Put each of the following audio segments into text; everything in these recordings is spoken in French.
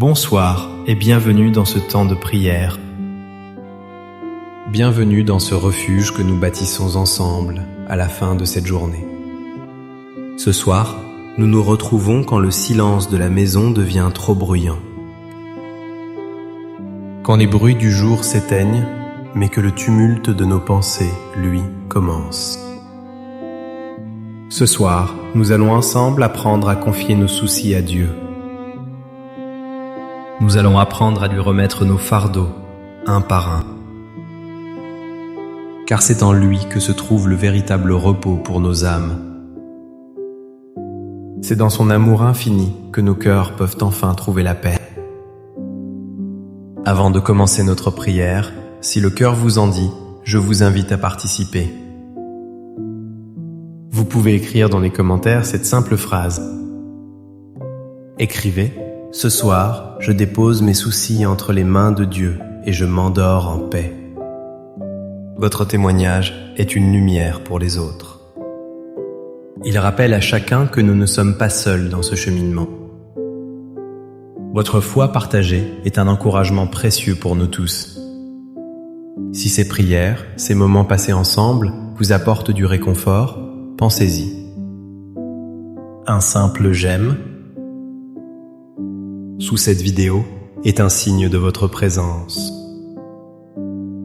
Bonsoir et bienvenue dans ce temps de prière. Bienvenue dans ce refuge que nous bâtissons ensemble à la fin de cette journée. Ce soir, nous nous retrouvons quand le silence de la maison devient trop bruyant. Quand les bruits du jour s'éteignent, mais que le tumulte de nos pensées, lui, commence. Ce soir, nous allons ensemble apprendre à confier nos soucis à Dieu. Nous allons apprendre à lui remettre nos fardeaux, un par un. Car c'est en lui que se trouve le véritable repos pour nos âmes. C'est dans son amour infini que nos cœurs peuvent enfin trouver la paix. Avant de commencer notre prière, si le cœur vous en dit, je vous invite à participer. Vous pouvez écrire dans les commentaires cette simple phrase. Écrivez: ce soir, je dépose mes soucis entre les mains de Dieu et je m'endors en paix. Votre témoignage est une lumière pour les autres. Il rappelle à chacun que nous ne sommes pas seuls dans ce cheminement. Votre foi partagée est un encouragement précieux pour nous tous. Si ces prières, ces moments passés ensemble, vous apportent du réconfort, pensez-y. Un simple j'aime sous cette vidéo est un signe de votre présence.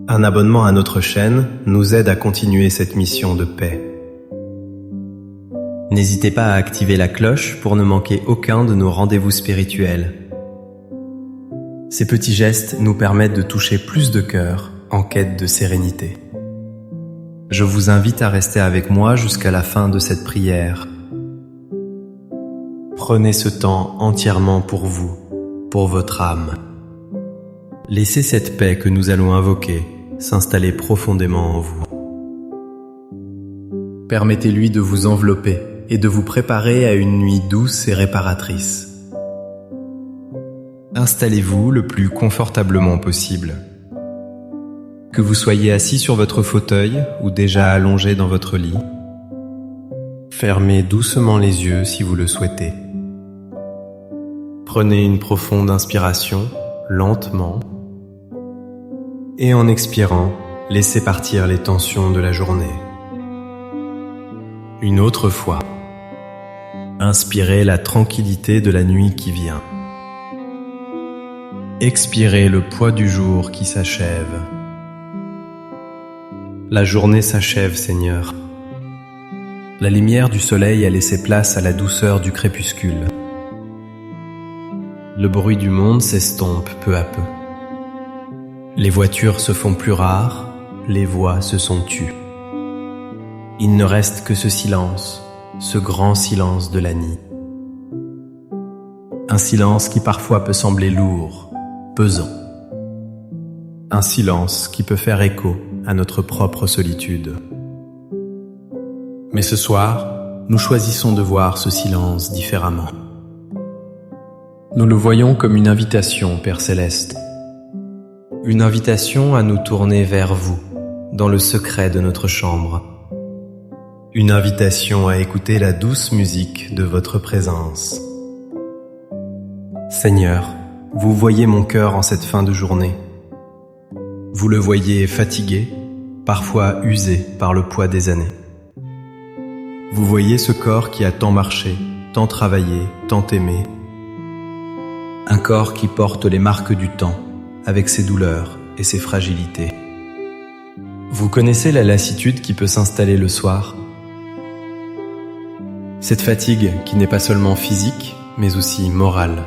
Un abonnement à notre chaîne nous aide à continuer cette mission de paix. N'hésitez pas à activer la cloche pour ne manquer aucun de nos rendez-vous spirituels. Ces petits gestes nous permettent de toucher plus de cœurs en quête de sérénité. Je vous invite à rester avec moi jusqu'à la fin de cette prière. Prenez ce temps entièrement pour vous, pour votre âme. Laissez cette paix que nous allons invoquer s'installer profondément en vous. Permettez-lui de vous envelopper et de vous préparer à une nuit douce et réparatrice. Installez-vous le plus confortablement possible. Que vous soyez assis sur votre fauteuil ou déjà allongé dans votre lit, fermez doucement les yeux si vous le souhaitez. Prenez une profonde inspiration, lentement, et en expirant, laissez partir les tensions de la journée. Une autre fois, inspirez la tranquillité de la nuit qui vient. Expirez le poids du jour qui s'achève. La journée s'achève, Seigneur. La lumière du soleil a laissé place à la douceur du crépuscule. Le bruit du monde s'estompe peu à peu. Les voitures se font plus rares, les voix se sont tues. Il ne reste que ce silence, ce grand silence de la nuit. Un silence qui parfois peut sembler lourd, pesant. Un silence qui peut faire écho à notre propre solitude. Mais ce soir, nous choisissons de voir ce silence différemment. Nous le voyons comme une invitation, Père Céleste. Une invitation à nous tourner vers vous, dans le secret de notre chambre. Une invitation à écouter la douce musique de votre présence. Seigneur, vous voyez mon cœur en cette fin de journée. Vous le voyez fatigué, parfois usé par le poids des années. Vous voyez ce corps qui a tant marché, tant travaillé, tant aimé. Un corps qui porte les marques du temps, avec ses douleurs et ses fragilités. Vous connaissez la lassitude qui peut s'installer le soir? Cette fatigue qui n'est pas seulement physique, mais aussi morale.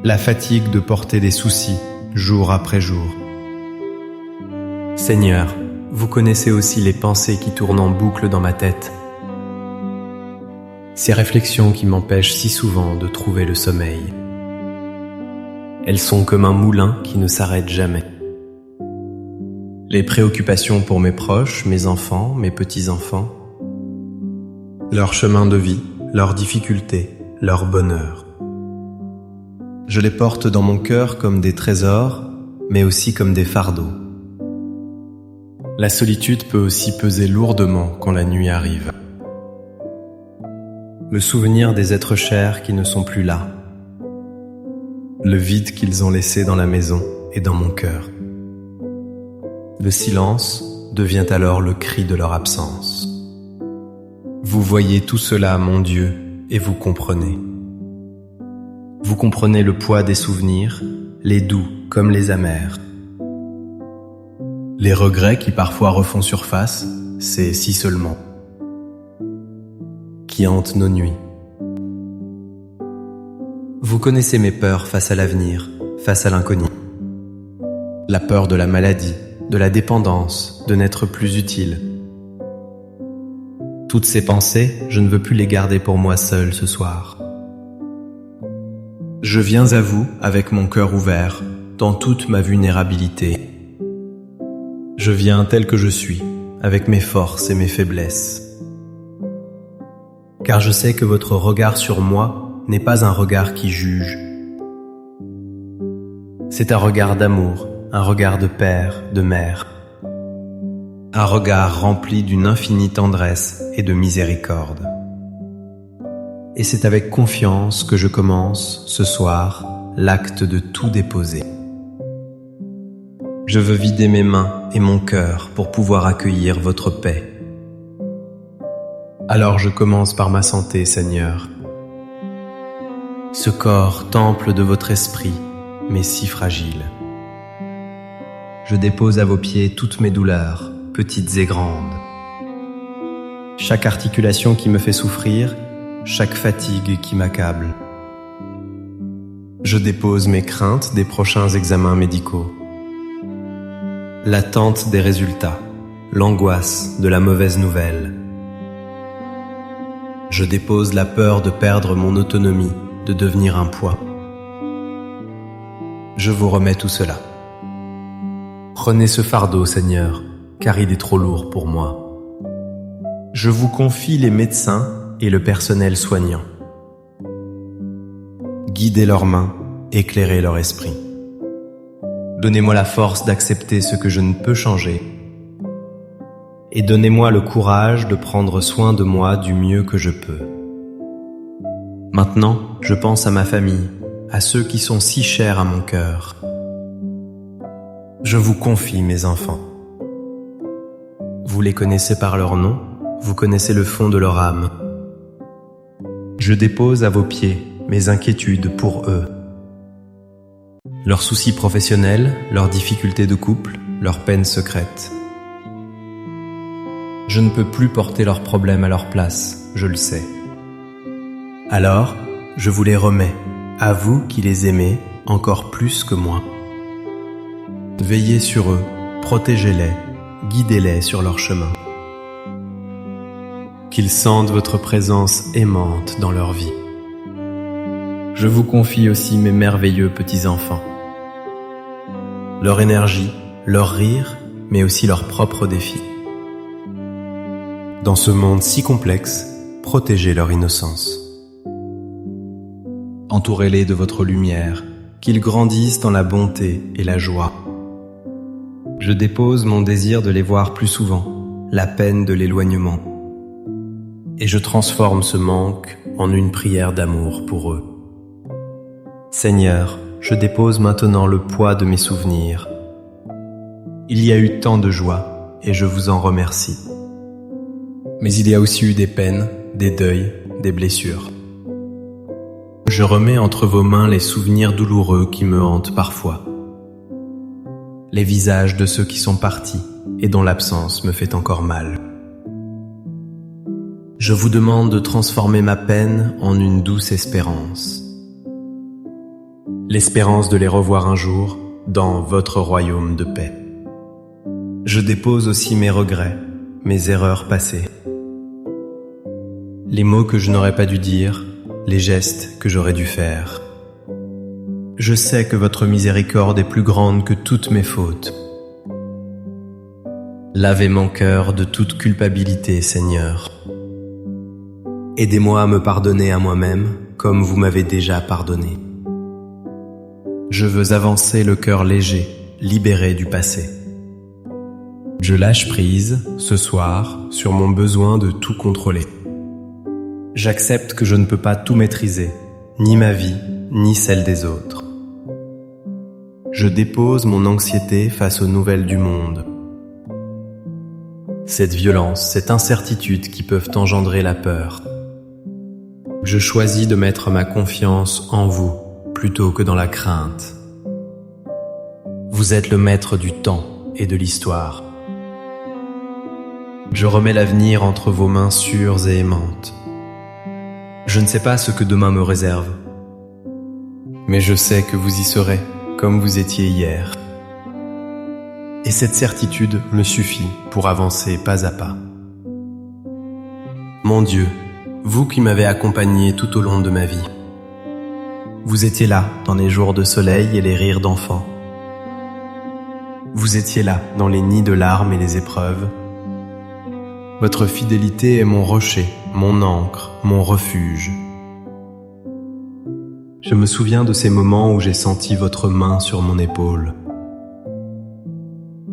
La fatigue de porter des soucis, jour après jour. Seigneur, vous connaissez aussi les pensées qui tournent en boucle dans ma tête. Ces réflexions qui m'empêchent si souvent de trouver le sommeil. Elles sont comme un moulin qui ne s'arrête jamais. Les préoccupations pour mes proches, mes enfants, mes petits-enfants, leur chemin de vie, leurs difficultés, leur bonheur. Je les porte dans mon cœur comme des trésors, mais aussi comme des fardeaux. La solitude peut aussi peser lourdement quand la nuit arrive. Le souvenir des êtres chers qui ne sont plus là. le vide qu'ils ont laissé dans la maison et dans mon cœur. Le silence devient alors le cri de leur absence. Vous voyez tout cela, mon Dieu, et vous comprenez. Vous comprenez le poids des souvenirs, les doux comme les amers. Les regrets qui parfois refont surface, c'est si seulement, qui hantent nos nuits. Vous connaissez mes peurs face à l'avenir, face à l'inconnu. La peur de la maladie, de la dépendance, de n'être plus utile. Toutes ces pensées, je ne veux plus les garder pour moi seul ce soir. Je viens à vous avec mon cœur ouvert, dans toute ma vulnérabilité. Je viens tel que je suis, avec mes forces et mes faiblesses. Car je sais que votre regard sur moi n'est pas un regard qui juge. C'est un regard d'amour, un regard de père, de mère. Un regard rempli d'une infinie tendresse et de miséricorde. Et c'est avec confiance que je commence, ce soir, l'acte de tout déposer. Je veux vider mes mains et mon cœur pour pouvoir accueillir votre paix. Alors je commence par ma santé, Seigneur. Ce corps, temple de votre esprit, mais si fragile. Je dépose à vos pieds toutes mes douleurs, petites et grandes. Chaque articulation qui me fait souffrir, chaque fatigue qui m'accable. Je dépose mes craintes des prochains examens médicaux. L'attente des résultats, l'angoisse de la mauvaise nouvelle. Je dépose la peur de perdre mon autonomie, de devenir un poids. Je vous remets tout cela. Prenez ce fardeau, Seigneur, car il est trop lourd pour moi. Je vous confie les médecins et le personnel soignant. Guidez leurs mains, éclairez leur esprit. Donnez-moi la force d'accepter ce que je ne peux changer et donnez-moi le courage de prendre soin de moi du mieux que je peux. Maintenant, je pense à ma famille, à ceux qui sont si chers à mon cœur. Je vous confie mes enfants. Vous les connaissez par leur nom, vous connaissez le fond de leur âme. Je dépose à vos pieds mes inquiétudes pour eux. Leurs soucis professionnels, leurs difficultés de couple, leurs peines secrètes. Je ne peux plus porter leurs problèmes à leur place, je le sais. Alors, je vous les remets, à vous qui les aimez encore plus que moi. Veillez sur eux, protégez-les, guidez-les sur leur chemin. Qu'ils sentent votre présence aimante dans leur vie. Je vous confie aussi mes merveilleux petits-enfants. Leur énergie, leur rire, mais aussi leurs propres défis. Dans ce monde si complexe, protégez leur innocence. Entourez-les de votre lumière, qu'ils grandissent dans la bonté et la joie. Je dépose mon désir de les voir plus souvent, la peine de l'éloignement. Et je transforme ce manque en une prière d'amour pour eux. Seigneur, je dépose maintenant le poids de mes souvenirs. Il y a eu tant de joie et je vous en remercie. Mais il y a aussi eu des peines, des deuils, des blessures. Je remets entre vos mains les souvenirs douloureux qui me hantent parfois. Les visages de ceux qui sont partis et dont l'absence me fait encore mal. Je vous demande de transformer ma peine en une douce espérance. L'espérance de les revoir un jour dans votre royaume de paix. Je dépose aussi mes regrets, mes erreurs passées. Les mots que je n'aurais pas dû dire, les gestes que j'aurais dû faire. Je sais que votre miséricorde est plus grande que toutes mes fautes. Lavez mon cœur de toute culpabilité, Seigneur. Aidez-moi à me pardonner à moi-même comme vous m'avez déjà pardonné. Je veux avancer le cœur léger, libéré du passé. Je lâche prise, ce soir, sur mon besoin de tout contrôler. J'accepte que je ne peux pas tout maîtriser, ni ma vie, ni celle des autres. je dépose mon anxiété face aux nouvelles du monde. Cette violence, cette incertitude qui peuvent engendrer la peur. Je choisis de mettre ma confiance en vous plutôt que dans la crainte. Vous êtes le maître du temps et de l'histoire. Je remets l'avenir entre vos mains sûres et aimantes. Je ne sais pas ce que demain me réserve, mais je sais que vous y serez comme vous étiez hier. Et cette certitude me suffit pour avancer pas à pas. Mon Dieu, vous qui m'avez accompagné tout au long de ma vie, vous étiez là dans les jours de soleil et les rires d'enfants. Vous étiez là dans les nids de larmes et les épreuves. Votre fidélité est mon rocher, mon ancre, mon refuge. Je me souviens de ces moments où j'ai senti votre main sur mon épaule.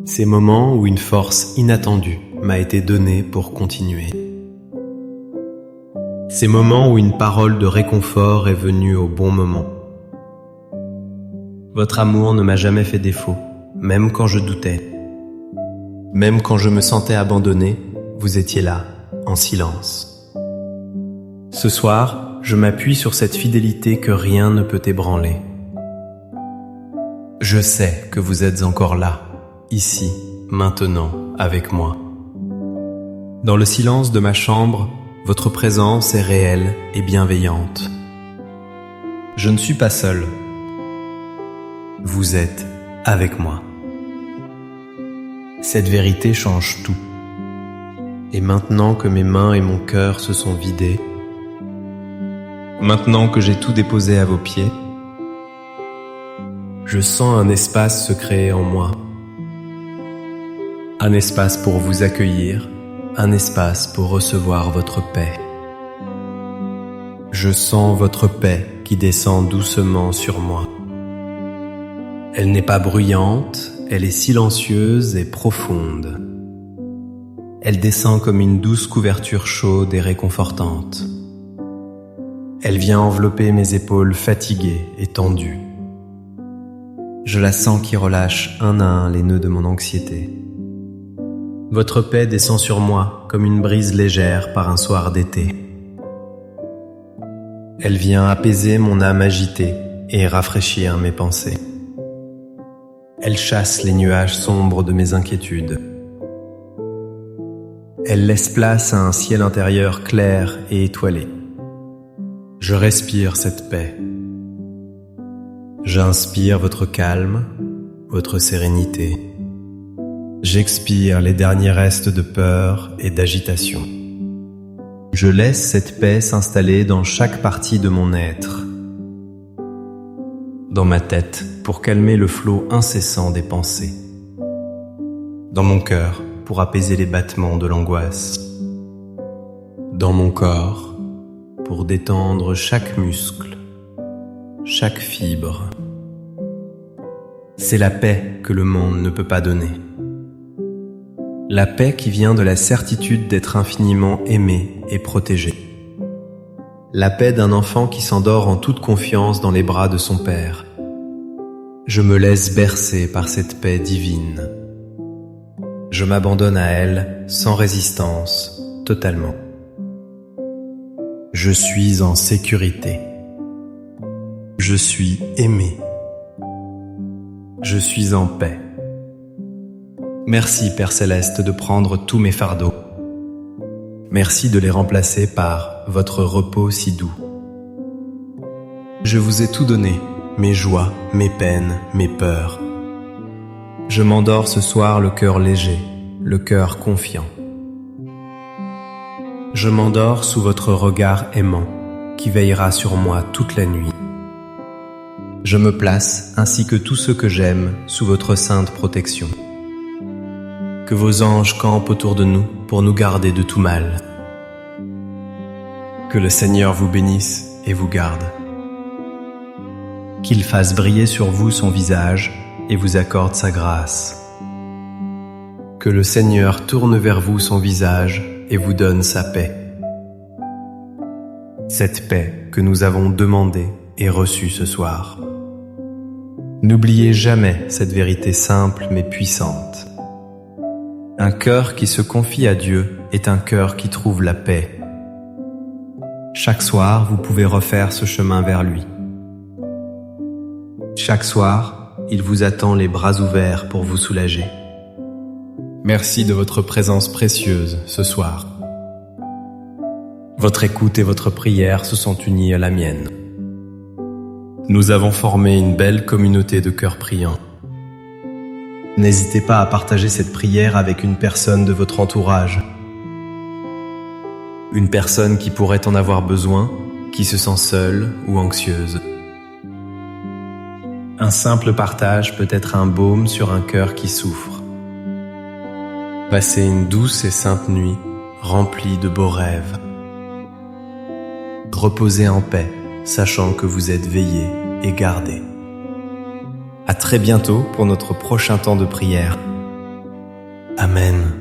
Ces moments où une force inattendue m'a été donnée pour continuer. Ces moments où une parole de réconfort est venue au bon moment. Votre amour ne m'a jamais fait défaut, même quand je doutais. Même quand je me sentais abandonné, vous étiez là, en silence. Ce soir, je m'appuie sur cette fidélité que rien ne peut ébranler. Je sais que vous êtes encore là, ici, maintenant, avec moi. Dans le silence de ma chambre, votre présence est réelle et bienveillante. Je ne suis pas seul. Vous êtes avec moi. Cette vérité change tout. Et maintenant que mes mains et mon cœur se sont vidés, maintenant que j'ai tout déposé à vos pieds, je sens un espace se créer en moi. Un espace pour vous accueillir, un espace pour recevoir votre paix. Je sens votre paix qui descend doucement sur moi. Elle n'est pas bruyante, elle est silencieuse et profonde. Elle descend comme une douce couverture chaude et réconfortante. Elle vient envelopper mes épaules fatiguées et tendues. Je la sens qui relâche un à un les nœuds de mon anxiété. Votre paix descend sur moi comme une brise légère par un soir d'été. Elle vient apaiser mon âme agitée et rafraîchir mes pensées. Elle chasse les nuages sombres de mes inquiétudes. Elle laisse place à un ciel intérieur clair et étoilé. Je respire cette paix. J'inspire votre calme, votre sérénité. J'expire les derniers restes de peur et d'agitation. Je laisse cette paix s'installer dans chaque partie de mon être. Dans ma tête, pour calmer le flot incessant des pensées. Dans mon cœur, pour apaiser les battements de l'angoisse. Dans mon corps, pour détendre chaque muscle, chaque fibre. C'est la paix que le monde ne peut pas donner. La paix qui vient de la certitude d'être infiniment aimé et protégé. La paix d'un enfant qui s'endort en toute confiance dans les bras de son père. Je me laisse bercer par cette paix divine. Je m'abandonne à elle sans résistance, totalement. Je suis en sécurité. Je suis aimé. Je suis en paix. Merci, Père Céleste, de prendre tous mes fardeaux. Merci de les remplacer par votre repos si doux. Je vous ai tout donné, mes joies, mes peines, mes peurs. Je m'endors ce soir le cœur léger, le cœur confiant. Je m'endors sous votre regard aimant qui veillera sur moi toute la nuit. Je me place, ainsi que tous ceux que j'aime, sous votre sainte protection. Que vos anges campent autour de nous pour nous garder de tout mal. Que le Seigneur vous bénisse et vous garde. Qu'il fasse briller sur vous son visage et vous accorde sa grâce. Que le Seigneur tourne vers vous son visage et vous donne sa paix. Cette paix que nous avons demandée et reçue ce soir. N'oubliez jamais cette vérité simple mais puissante. Un cœur qui se confie à Dieu est un cœur qui trouve la paix. Chaque soir, vous pouvez refaire ce chemin vers lui. Chaque soir, il vous attend les bras ouverts pour vous soulager. Merci de votre présence précieuse ce soir. Votre écoute et votre prière se sont unies à la mienne. Nous avons formé une belle communauté de cœurs priants. N'hésitez pas à partager cette prière avec une personne de votre entourage. Une personne qui pourrait en avoir besoin, qui se sent seule ou anxieuse. Un simple partage peut être un baume sur un cœur qui souffre. Passez une douce et sainte nuit, remplie de beaux rêves. Reposez en paix, sachant que vous êtes veillés et gardés. À très bientôt pour notre prochain temps de prière. Amen.